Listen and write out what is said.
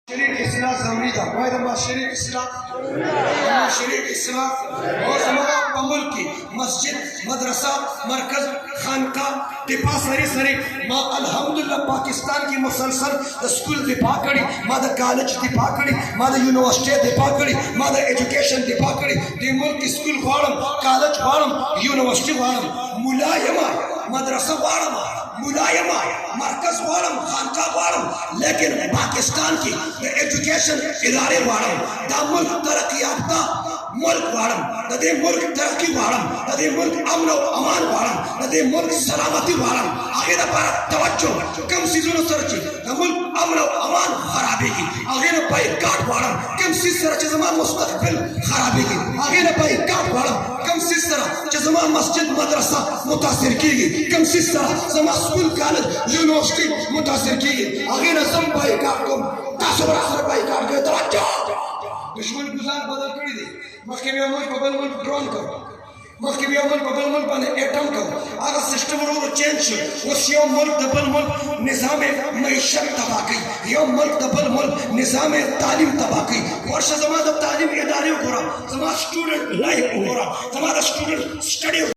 شريك إسلام زمريدا وهذا ما شريك إسلام شريك إسلام और हमारा मुल्क की मस्जिद मदरसा मरकज खानका टिपा सरी सरी माँ अल्हम्दुलिल्लाह पाकिस्तान की मुसलसल स्कूल दिफा करी माँ कॉलेज दिफा करी माँ यूनिवर्सिटी दिफा करी माँ एजुकेशन दिफा करी दी मुल्क स्कूल वाड़म कॉलेज वाड़म यूनिवर्सिटी वाड़म मुलायमा मदरसा वाड़म मुलायमा मरकज वाड़म खानका वाड़म लेकिन पाकिस्तान की एजुकेशन इदारे वाड़म दा मुल्क तरक्की याफ्ता मुल्क वाड़म नदे मुल्क तरक्की वाड़म नदे मुल्क अमन और अमान वाड़म नदे मुल्क सलामती वाड़म आगे ना पर तवज्जो कम सीजन सरची ना मुल्क अमन और अमान खराबे की आगे ना पाई काट वाड़म कम सीज सरची जमा मुस्तकबिल खराबे की आगे ना पाई काट वाड़म कम सीज सर जमा मस्जिद मदरसा मुतासिर की कम सीज सर जमा स्कूल कॉलेज यूनिवर्सिटी मुतासिर की आगे ना सम पाई काट को तासुरा सर पाई काट के तवज्जो दुश्मन गुजार बदल कर दी मक्के में अमल बबल मुल्क ड्रोन करो मक्के में अमल बबल मुल्क बने एटम करो अगर सिस्टम रो चेंज वो सियो मुल्क दबल मुल्क निजाम मईशत तबाह की यो मुल्क दबल मुल्क निजाम तालीम तबाह की वर्ष जमा तालीम इदारे को जमा स्टूडेंट लाइफ को जमा स्टूडेंट स्टडी